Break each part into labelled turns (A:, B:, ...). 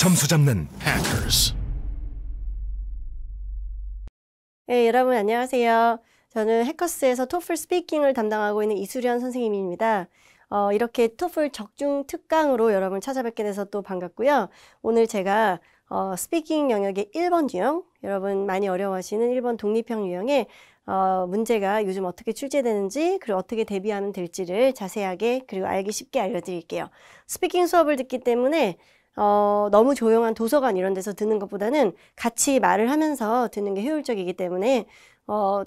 A: 점수 잡는 Hackers.
B: 네, 여러분 안녕하세요. 저는 해커스에서 토플 스피킹을 담당하고 있는 이수련 선생님입니다. 이렇게 토플 적중 특강으로 여러분 찾아뵙게 돼서 또 반갑고요. 오늘 제가 스피킹 영역의 1번 유형, 여러분 많이 어려워하시는 1번 독립형 유형의 문제가 요즘 어떻게 출제되는지 그리고 어떻게 대비하면 될지를 자세하게 그리고 알기 쉽게 알려드릴게요. 스피킹 수업을 듣기 때문에 너무 조용한 도서관 이런 데서 듣는 것보다는 같이 말을 하면서 듣는 게 효율적이기 때문에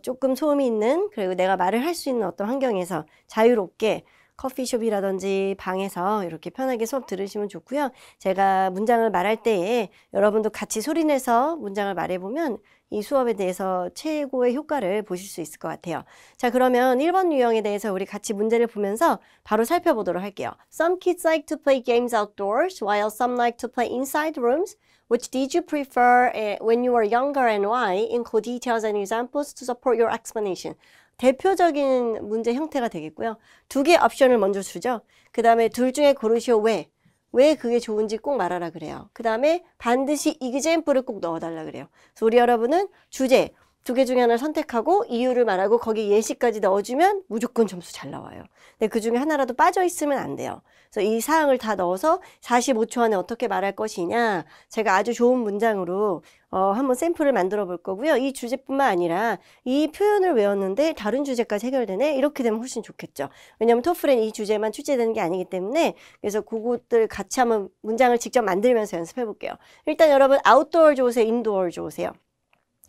B: 조금 소음이 있는, 그리고 내가 말을 할 수 있는 어떤 환경에서 자유롭게 커피숍이라든지 방에서 이렇게 편하게 수업 들으시면 좋고요. 제가 문장을 말할 때에 여러분도 같이 소리내서 문장을 말해보면 이 수업에 대해서 최고의 효과를 보실 수 있을 것 같아요. 자, 그러면 1번 유형에 대해서 우리 같이 문제를 보면서 바로 살펴보도록 할게요. Some kids like to play games outdoors, while some like to play inside rooms. Which did you prefer when you were younger and why? Include details and examples to support your explanation. 대표적인 문제 형태가 되겠고요. 두 개 옵션을 먼저 주죠. 그 다음에 둘 중에 고르시오 왜. 왜 그게 좋은지 꼭 말하라 그래요. 그 다음에 반드시 example을 꼭 넣어달라 그래요. 그래서 우리 여러분은 주제 두 개 중에 하나를 선택하고 이유를 말하고 거기에 예시까지 넣어주면 무조건 점수 잘 나와요. 근데 그 중에 하나라도 빠져 있으면 안 돼요. 그래서 이 사항을 다 넣어서 45초 안에 어떻게 말할 것이냐, 제가 아주 좋은 문장으로 한번 샘플을 만들어 볼 거고요. 이 주제뿐만 아니라 이 표현을 외웠는데 다른 주제까지 해결되네? 이렇게 되면 훨씬 좋겠죠. 왜냐하면 토플엔 이 주제만 출제되는 게 아니기 때문에. 그래서 그것들 같이 한번 문장을 직접 만들면서 연습해 볼게요. 일단 여러분 아웃도어 좋으세요? 인도어 좋으세요?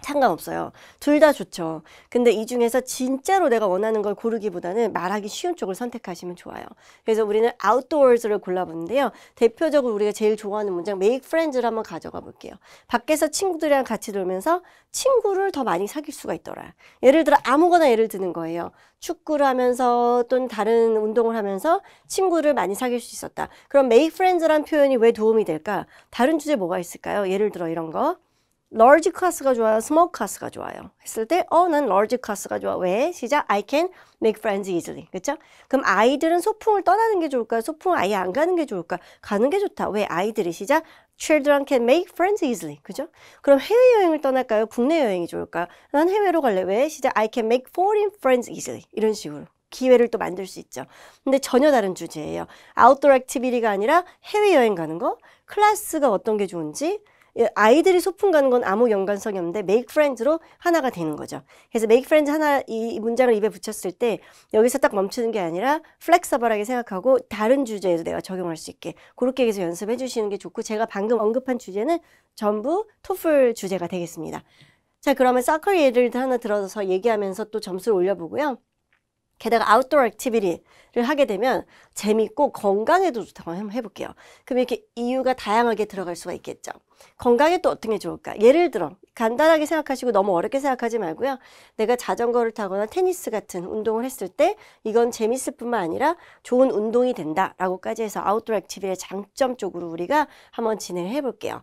B: 상관없어요. 둘 다 좋죠. 근데 이 중에서 진짜로 내가 원하는 걸 고르기보다는 말하기 쉬운 쪽을 선택하시면 좋아요. 그래서 우리는 outdoors를 골라보는데요. 대표적으로 우리가 제일 좋아하는 문장 make friends를 한번 가져가 볼게요. 밖에서 친구들이랑 같이 놀면서 친구를 더 많이 사귈 수가 있더라. 예를 들어 아무거나 예를 드는 거예요. 축구를 하면서 또는 다른 운동을 하면서 친구를 많이 사귈 수 있었다. 그럼 make friends라는 표현이 왜 도움이 될까? 다른 주제 뭐가 있을까요? 예를 들어 이런 거. large class가 좋아요? small class가 좋아요? 했을 때 난 large class가 좋아. 왜? 시작. I can make friends easily. 그렇죠? 그럼 아이들은 소풍을 떠나는 게 좋을까요? 소풍을 아예 안 가는 게 좋을까? 가는 게 좋다. 왜? 아이들이 시작. Children can make friends easily. 그죠? 그럼 해외여행을 떠날까요? 국내 여행이 좋을까요? 난 해외로 갈래. 왜? 시작. I can make foreign friends easily. 이런 식으로. 기회를 또 만들 수 있죠. 근데 전혀 다른 주제예요. 아웃도어 액티비티가 아니라 해외여행 가는 거. 클래스가 어떤 게 좋은지. 아이들이 소풍 가는 건 아무 연관성이 없는데 make friends로 하나가 되는 거죠. 그래서 make friends 하나 이 문장을 입에 붙였을 때 여기서 딱 멈추는 게 아니라 플렉서블하게 생각하고 다른 주제에도 내가 적용할 수 있게 그렇게 해서 연습해 주시는 게 좋고, 제가 방금 언급한 주제는 전부 토플 주제가 되겠습니다. 자, 그러면 서클 예를 하나 들어서 얘기하면서 또 점수를 올려보고요. 게다가 아웃도어 액티비티를 하게 되면 재밌고 건강에도 좋다고 한번 해볼게요. 그럼 이렇게 이유가 다양하게 들어갈 수가 있겠죠. 건강에 또 어떤 게 좋을까? 예를 들어 간단하게 생각하시고 너무 어렵게 생각하지 말고요. 내가 자전거를 타거나 테니스 같은 운동을 했을 때 이건 재밌을 뿐만 아니라 좋은 운동이 된다라고까지 해서 아웃도어 액티비티의 장점 쪽으로 우리가 한번 진행해 볼게요.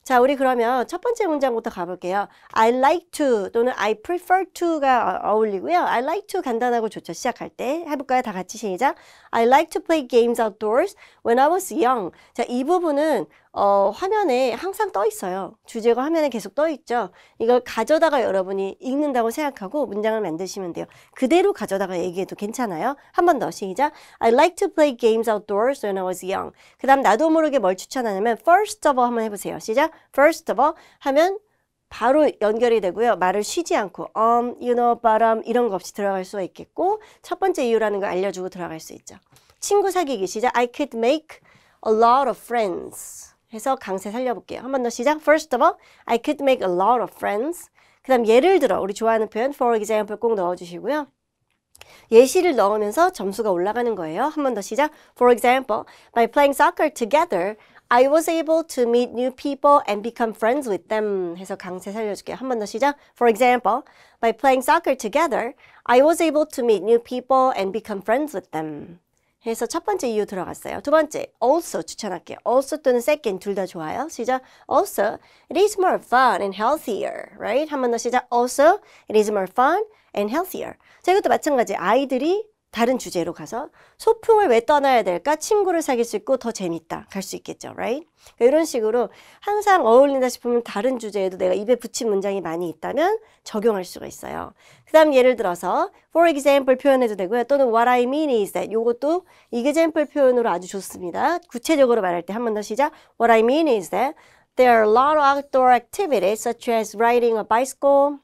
B: 자, 우리 그러면 첫 번째 문장부터 가볼게요. I like to 또는 I prefer to가 어울리고요. I like to 간단하고 좋죠. 시작할 때. 해볼까요? 다 같이 시작. I like to play games outdoors when I was young. 자, 이 부분은 화면에 항상 떠 있어요. 주제가 화면에 계속 떠 있죠. 이걸 가져다가 여러분이 읽는다고 생각하고 문장을 만드시면 돼요. 그대로 가져다가 얘기해도 괜찮아요. 한 번 더 시작. I like to play games outdoors when I was young. 그 다음 나도 모르게 뭘 추천하냐면 first of all 한번 해보세요. 시작. First of all 하면 바로 연결이 되고요. 말을 쉬지 않고 you know, but 이런 거 없이 들어갈 수가 있겠고, 첫 번째 이유라는 걸 알려주고 들어갈 수 있죠. 친구 사귀기 시작. I could make a lot of friends. 해서 강세 살려볼게요. 한 번 더 시작. First of all, I could make a lot of friends. 그 다음 예를 들어 우리 좋아하는 표현 for example 꼭 넣어주시고요. 예시를 넣으면서 점수가 올라가는 거예요. 한 번 더 시작. For example, by playing soccer together, I was able to meet new people and become friends with them. 해서 강세 살려줄게요. 한 번 더 시작. For example, by playing soccer together, I was able to meet new people and become friends with them. 해서 첫 번째 이유 들어갔어요. 두 번째, also 추천할게요. also 또는 second 둘 다 좋아요. 시작. Also, it is more fun and healthier. Right? 한 번 더 시작. Also, it is more fun and healthier. 자, 이것도 마찬가지. 아이들이 다른 주제로 가서 소풍을 왜 떠나야 될까? 친구를 사귈 수 있고 더 재밌다. 갈 수 있겠죠. Right? 그러니까 이런 식으로 항상 어울린다 싶으면 다른 주제에도 내가 입에 붙인 문장이 많이 있다면 적용할 수가 있어요. 그 다음 예를 들어서 for example 표현해도 되고요. 또는 what I mean is that 요것도 example 표현으로 아주 좋습니다. 구체적으로 말할 때 한 번 더 시작. What I mean is that there are a lot of outdoor activities such as riding a bicycle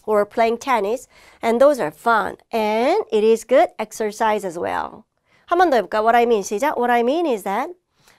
B: or playing tennis, and those are fun, and it is good exercise as well. 한 번 더 해볼까? What I mean, 시작. What I mean is that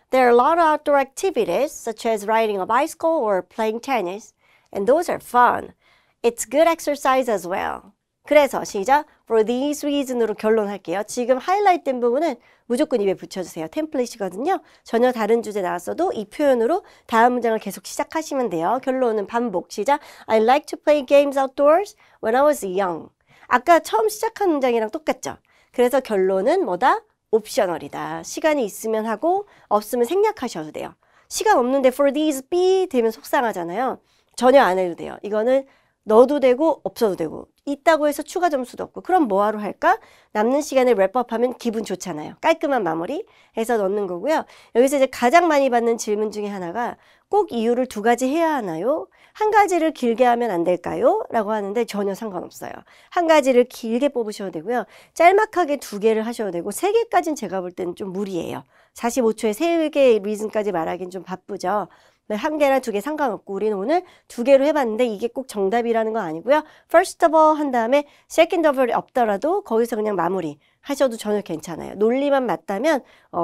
B: there are a lot of outdoor activities, such as riding a bicycle or playing tennis, and those are fun. It's good exercise as well. 그래서 시작. For these reason으로 결론할게요. 지금 하이라이트 된 부분은 무조건 입에 붙여주세요. 템플릿이거든요. 전혀 다른 주제 나왔어도 이 표현으로 다음 문장을 계속 시작하시면 돼요. 결론은 반복. 시작. I like to play games outdoors when I was young. 아까 처음 시작한 문장이랑 똑같죠? 그래서 결론은 뭐다? 옵셔널이다. 시간이 있으면 하고 없으면 생략하셔도 돼요. 시간 없는데 for these be 되면 속상하잖아요. 전혀 안 해도 돼요. 이거는 넣어도 되고 없어도 되고 있다고 해서 추가 점수도 없고 그럼 뭐하러 할까? 남는 시간에 랩업하면 기분 좋잖아요. 깔끔한 마무리 해서 넣는 거고요. 여기서 이제 가장 많이 받는 질문 중에 하나가 꼭 이유를 두 가지 해야 하나요? 한 가지를 길게 하면 안 될까요? 라고 하는데 전혀 상관없어요. 한 가지를 길게 뽑으셔도 되고요. 짤막하게 두 개를 하셔도 되고 세 개까지는 제가 볼 때는 좀 무리예요. 45초에 세 개의 리즌까지 말하기는 좀 바쁘죠. 한 개랑 두 개 상관없고 우리는 오늘 두 개로 해봤는데 이게 꼭 정답이라는 건 아니고요. First of all 한 다음에 second of all 없더라도 거기서 그냥 마무리 하셔도 전혀 괜찮아요. 논리만 맞다면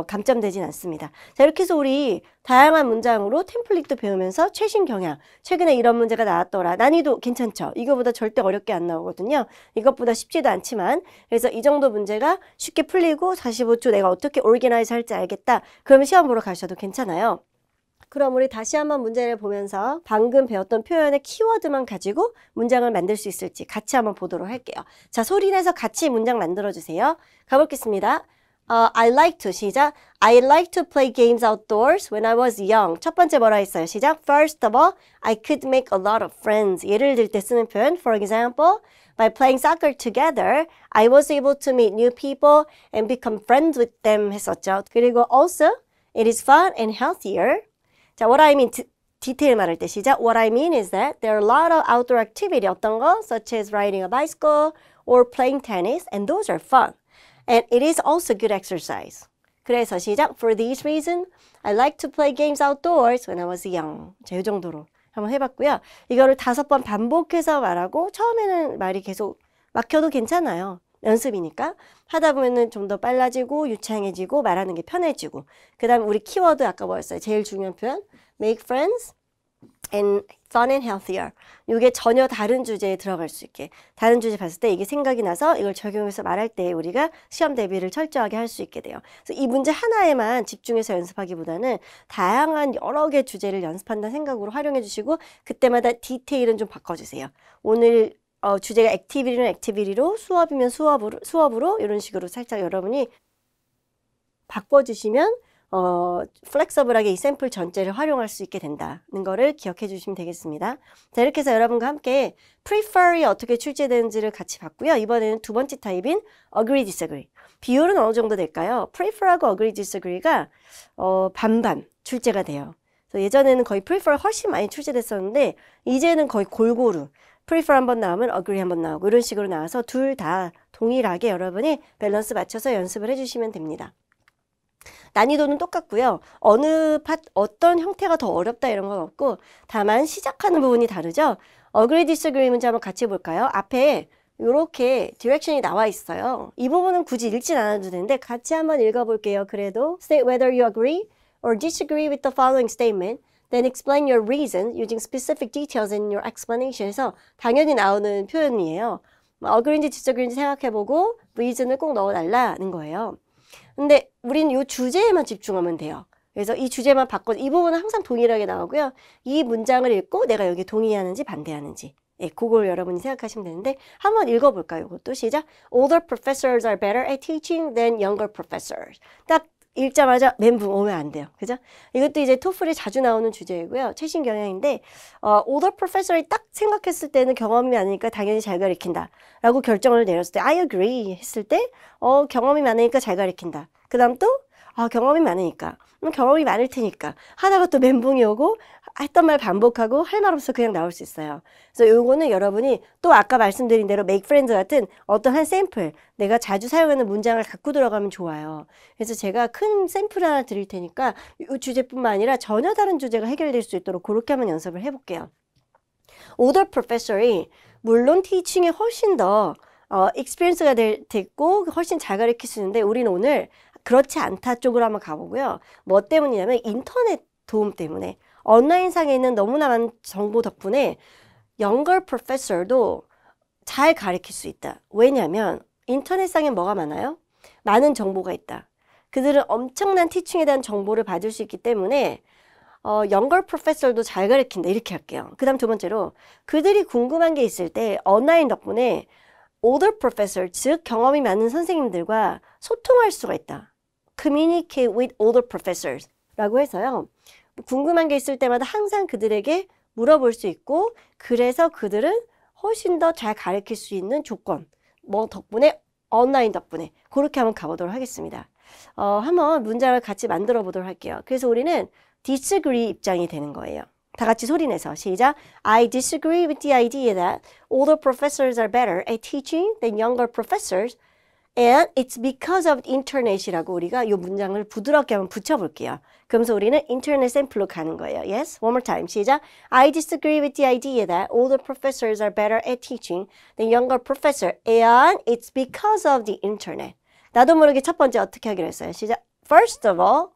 B: 감점되진 않습니다. 자, 이렇게 해서 우리 다양한 문장으로 템플릿도 배우면서 최신 경향, 최근에 이런 문제가 나왔더라. 난이도 괜찮죠? 이거보다 절대 어렵게 안 나오거든요. 이것보다 쉽지도 않지만 그래서 이 정도 문제가 쉽게 풀리고 45초 내가 어떻게 organize 할지 알겠다. 그러면 시험 보러 가셔도 괜찮아요. 그럼 우리 다시 한번 문제를 보면서 방금 배웠던 표현의 키워드만 가지고 문장을 만들 수 있을지 같이 한번 보도록 할게요. 자, 소리내서 같이 문장 만들어주세요. 가보겠습니다. I like to, 시작. I like to play games outdoors when I was young. 첫 번째 뭐라 했어요? 시작. First of all, I could make a lot of friends. 예를 들 때 쓰는 표현. For example, by playing soccer together, I was able to meet new people and become friends with them 했었죠. 그리고 also, it is fun and healthier. 자, what I mean, 디테일 말할 때 시작. What I mean is that there are a lot of outdoor activity 어떤 거? Such as riding a bicycle or playing tennis, and those are fun. And it is also good exercise. 그래서 시작. For these reasons, I like to play games outdoors when I was young. 자, 이 정도로 한번 해봤고요. 이거를 5번 반복해서 말하고 처음에는 말이 계속 막혀도 괜찮아요. 연습이니까 하다 보면은 좀 더 빨라지고 유창해지고 말하는 게 편해지고 그 다음 우리 키워드 아까 뭐였어요? 제일 중요한 표현 make friends and fun and healthier. 이게 전혀 다른 주제에 들어갈 수 있게 다른 주제 봤을 때 이게 생각이 나서 이걸 적용해서 말할 때 우리가 시험 대비를 철저하게 할 수 있게 돼요. 그래서 이 문제 하나에만 집중해서 연습하기보다는 다양한 여러 개 주제를 연습한다는 생각으로 활용해 주시고 그때마다 디테일은 좀 바꿔주세요. 오늘 주제가 액티비티는 액티비티로 수업이면 수업으로 이런 식으로 살짝 여러분이 바꿔주시면 플렉서블하게 이 샘플 전체를 활용할 수 있게 된다는 거를 기억해 주시면 되겠습니다. 자, 이렇게 해서 여러분과 함께 prefer이 어떻게 출제되는지를 같이 봤고요. 이번에는 두 번째 타입인 agree, disagree. 비율은 어느 정도 될까요? prefer하고 agree, disagree가 반반 출제가 돼요. 그래서 예전에는 거의 prefer 훨씬 많이 출제됐었는데 이제는 거의 골고루 prefer 한번 나오면 agree 한번 나오고 이런 식으로 나와서 둘 다 동일하게 여러분이 밸런스 맞춰서 연습을 해주시면 됩니다. 난이도는 똑같고요. 어떤 형태가 더 어렵다 이런 건 없고 다만 시작하는 부분이 다르죠. agree, disagree 문제 한번 같이 볼까요? 앞에 이렇게 디렉션이 나와 있어요. 이 부분은 굳이 읽진 않아도 되는데 같이 한번 읽어볼게요. 그래도 state whether you agree or disagree with the following statement. Then explain your reason using specific details in your explanation에서 당연히 나오는 표현이에요. agree인지 disagree인지 생각해보고 reason을 꼭 넣어달라는 거예요. 근데 우리는 이 주제에만 집중하면 돼요. 그래서 이 주제만 바꿔 이 부분은 항상 동일하게 나오고요. 이 문장을 읽고 내가 여기 동의하는지 반대하는지 그걸 여러분이 생각하시면 되는데 한번 읽어볼까요? 이것도 시작. Older professors are better at teaching than younger professors. 딱 읽자마자 멘붕 오면 안 돼요. 그죠? 이것도 이제 토플에 자주 나오는 주제이고요. 최신 경향인데 older professor이 딱 생각했을 때는 경험이 많으니까 당연히 잘 가르친다 라고 결정을 내렸을 때 I agree 했을 때 경험이 많으니까 잘 가르친다. 그 다음 또 경험이 많으니까 경험이 많을 테니까 하다가 또 멘붕이 오고 했던 말 반복하고 할 말 없어 그냥 나올 수 있어요. 그래서 요거는 여러분이 또 아까 말씀드린 대로 make friends 같은 어떤 한 샘플 내가 자주 사용하는 문장을 갖고 들어가면 좋아요. 그래서 제가 큰 샘플 하나 드릴 테니까 이 주제뿐만 아니라 전혀 다른 주제가 해결될 수 있도록 그렇게 한번 연습을 해볼게요. older professor이 물론 티칭에 훨씬 더 experience가 됐고 훨씬 잘 가르칠 수 있는데 우리는 오늘 그렇지 않다 쪽으로 한번 가보고요. 뭐 때문이냐면 인터넷 도움 때문에 온라인상에 있는 너무나 많은 정보 덕분에 younger professor도 잘 가르칠 수 있다. 왜냐하면 인터넷상에 뭐가 많아요? 많은 정보가 있다. 그들은 엄청난 티칭에 대한 정보를 받을 수 있기 때문에 younger professor도 잘 가르친다. 이렇게 할게요. 그 다음 두 번째로 그들이 궁금한 게 있을 때 온라인 덕분에 older professor, 즉 경험이 많은 선생님들과 소통할 수가 있다. communicate with older professors 라고 해서요. 궁금한 게 있을 때마다 항상 그들에게 물어볼 수 있고 그래서 그들은 훨씬 더 잘 가르칠 수 있는 조건 뭐 덕분에 온라인 덕분에 그렇게 한번 가보도록 하겠습니다. 한번 문장을 같이 만들어 보도록 할게요. 그래서 우리는 disagree 입장이 되는 거예요. 다 같이 소리내서 시작. I disagree with the idea that older professors are better at teaching than younger professors and it's because of internet이라고 우리가 이 문장을 부드럽게 한번 붙여볼게요. 그러면서 우리는 인터넷 샘플로 가는 거예요. Yes, one more time. 시작. I disagree with the idea that older professors are better at teaching than younger professors and it's because of the internet. 나도 모르게 첫 번째 어떻게 하기로 했어요. 시작. First of all,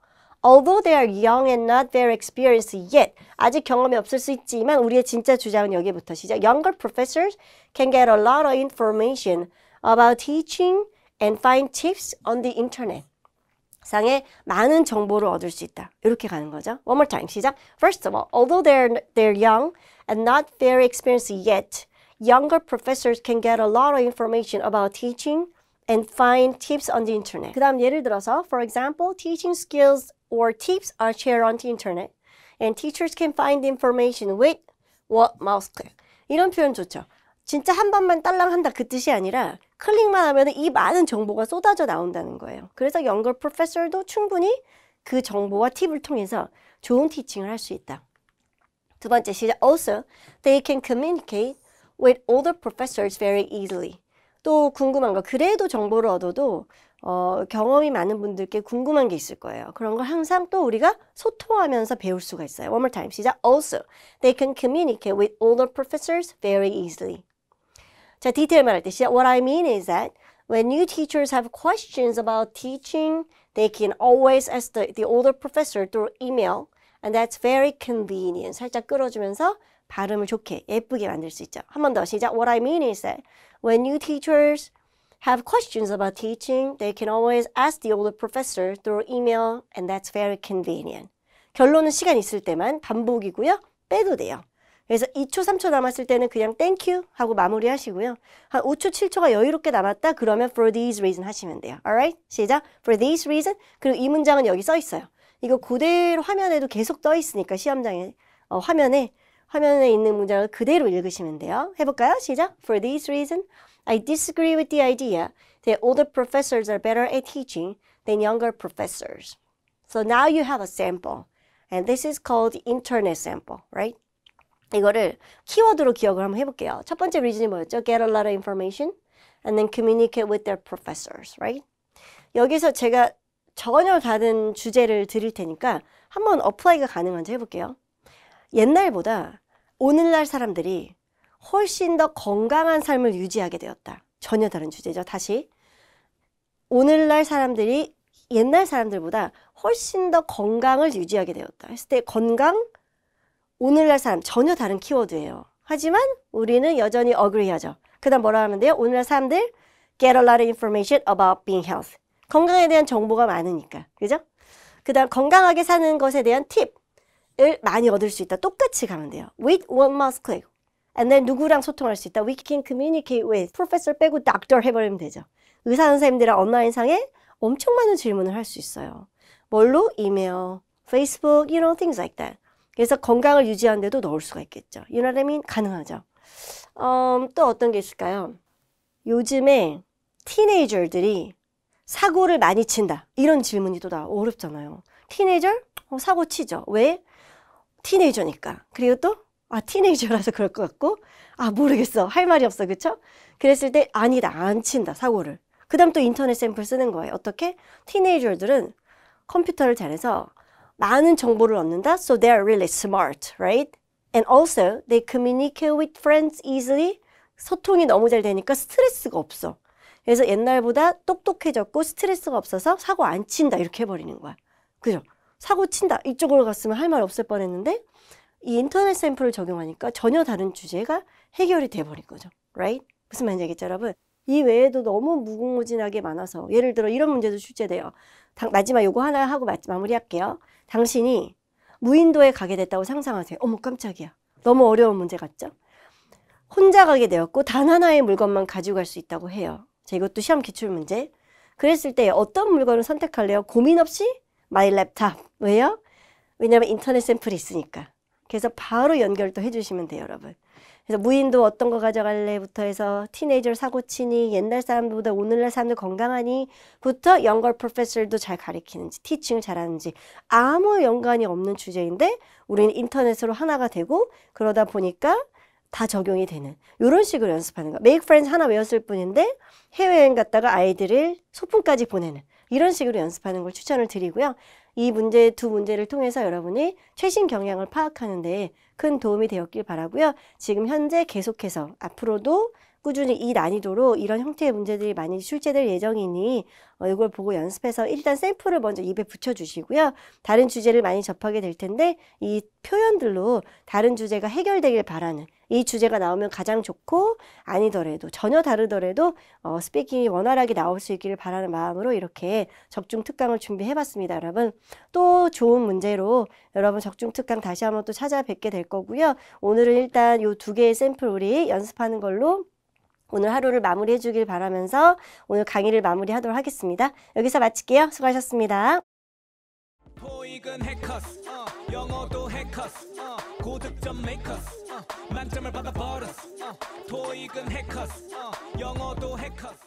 B: although they are young and not very experienced yet, 아직 경험이 없을 수 있지만 우리의 진짜 주장은 여기부터 시작. Younger professors can get a lot of information about teaching and find tips on the internet. 상에 많은 정보를 얻을 수 있다. 이렇게 가는 거죠. One more time. 시작. First of all, although they're young and not very experienced yet, younger professors can get a lot of information about teaching and find tips on the internet. 그 다음 예를 들어서, for example, teaching skills or tips are shared on the internet and teachers can find information with what mouse click. 이런 표현 좋죠. 진짜 한 번만 딸랑 한다 그 뜻이 아니라 클릭만 하면 이 많은 정보가 쏟아져 나온다는 거예요. 그래서 younger professor도 충분히 그 정보와 팁을 통해서 좋은 티칭을 할 수 있다. 두 번째 시작. Also, they can communicate with older professors very easily. 또 궁금한 거, 그래도 정보를 얻어도 경험이 많은 분들께 궁금한 게 있을 거예요. 그런 걸 항상 또 우리가 소통하면서 배울 수가 있어요. One more time. 시작. Also, they can communicate with older professors very easily. 자, 디테일 말할 때 시작. What I mean is that when new teachers have questions about teaching, they can always ask the older professor through email, and that's very convenient. 살짝 끌어주면서 발음을 좋게, 예쁘게 만들 수 있죠. 한 번 더 시작. What I mean is that when new teachers have questions about teaching, they can always ask the older professor through email, and that's very convenient. 결론은 시간 있을 때만 반복이고요. 빼도 돼요. 그래서 2초, 3초 남았을 때는 그냥 thank you 하고 마무리 하시고요. 한 5초, 7초가 여유롭게 남았다 그러면 for these reason 하시면 돼요. Alright? 시작. For these reason. 그리고 이 문장은 여기 써 있어요. 이거 그대로 화면에도 계속 떠 있으니까 시험장에 화면에 있는 문장을 그대로 읽으시면 돼요. 해볼까요? 시작. For these reason, I disagree with the idea that older professors are better at teaching than younger professors. So now you have a sample. And this is called the internet sample, right? 이거를 키워드로 기억을 한번 해볼게요. 첫 번째 reason이 뭐였죠? Get a lot of information and then communicate with their professors, right? 여기서 제가 전혀 다른 주제를 드릴 테니까 한번 어플라이가 가능한지 해볼게요. 옛날보다 오늘날 사람들이 훨씬 더 건강한 삶을 유지하게 되었다. 전혀 다른 주제죠. 다시. 오늘날 사람들이 옛날 사람들보다 훨씬 더 건강을 유지하게 되었다. 했을 때 건강, 오늘날 사람 전혀 다른 키워드예요. 하지만 우리는 여전히 agree하죠. 그 다음 뭐라 하면 돼요? 오늘날 사람들 get a lot of information about being healthy. 건강에 대한 정보가 많으니까. 그죠? 그 다음 건강하게 사는 것에 대한 팁을 많이 얻을 수 있다. 똑같이 가면 돼요. With one mouse click. And then 누구랑 소통할 수 있다. We can communicate with. 프로페서 빼고 doctor 해버리면 되죠. 의사 선생님들이랑 온라인상에 엄청 많은 질문을 할 수 있어요. 뭘로? 이메일, 페이스북, things like that. 그래서 건강을 유지하는데도 넣을 수가 있겠죠. You know what I mean? 가능하죠. 또 어떤 게 있을까요? 요즘에 티네이저들이 사고를 많이 친다. 이런 질문이 또 어렵잖아요. 티네이저? 사고 치죠. 왜? 티네이저니까. 그리고 또 티네이저라서 그럴 것 같고 모르겠어. 할 말이 없어. 그쵸? 그랬을 때 아니다. 안 친다. 사고를. 그 다음 또 인터넷 샘플 쓰는 거예요. 어떻게? 티네이저들은 컴퓨터를 잘해서 많은 정보를 얻는다. So they are really smart, right? And also they communicate with friends easily. 소통이 너무 잘 되니까 스트레스가 없어. 그래서 옛날보다 똑똑해졌고 스트레스가 없어서 사고 안 친다. 이렇게 해버리는 거야. 그죠? 사고 친다. 이쪽으로 갔으면 할 말 없을 뻔했는데 이 인터넷 샘플을 적용하니까 전혀 다른 주제가 해결이 돼버린 거죠. Right? 무슨 말인지 알겠죠, 여러분? 이 외에도 너무 무궁무진하게 많아서 예를 들어 이런 문제도 출제돼요. 마지막 요거 하나 하고 마무리할게요. 당신이 무인도에 가게 됐다고 상상하세요. 어머 깜짝이야. 너무 어려운 문제 같죠? 혼자 가게 되었고 단 하나의 물건만 가지고 갈 수 있다고 해요. 자, 이것도 시험 기출문제. 그랬을 때 어떤 물건을 선택할래요? 고민 없이 my laptop. 왜요? 왜냐면 인터넷 샘플이 있으니까. 그래서 바로 연결도 해주시면 돼요, 여러분. 그래서 무인도 어떤 거 가져갈래부터 해서 티네이저 사고치니 옛날 사람들보다 오늘날 사람들 건강하니 부터 영걸 프로페서도 잘 가르치는지 티칭을 잘하는지 아무 연관이 없는 주제인데 우리는 인터넷으로 하나가 되고 그러다 보니까 다 적용이 되는 이런 식으로 연습하는 거. Make friends 하나 외웠을 뿐인데 해외여행 갔다가 아이들을 소풍까지 보내는 이런 식으로 연습하는 걸 추천을 드리고요. 이 문제 두 문제를 통해서 여러분이 최신 경향을 파악하는 데 큰 도움이 되었길 바라고요. 지금 현재 계속해서 앞으로도 꾸준히 이 난이도로 이런 형태의 문제들이 많이 출제될 예정이니 이걸 보고 연습해서 일단 샘플을 먼저 입에 붙여주시고요. 다른 주제를 많이 접하게 될 텐데 이 표현들로 다른 주제가 해결되길 바라는 이 주제가 나오면 가장 좋고 아니더라도 전혀 다르더라도 스피킹이 원활하게 나올 수 있기를 바라는 마음으로 이렇게 적중 특강을 준비해봤습니다. 여러분 또 좋은 문제로 여러분 적중 특강 다시 한번 또 찾아뵙게 될 거고요. 오늘은 일단 이 두 개의 샘플 우리 연습하는 걸로 오늘 하루를 마무리해 주길 바라면서 오늘 강의를 마무리하도록 하겠습니다. 여기서 마칠게요. 수고하셨습니다.
C: 토익은 해커스, 영어도 해커스, 고득점 메이커스, 만점을 받아버렸어. 토익은 해커스, 영어도 해커스.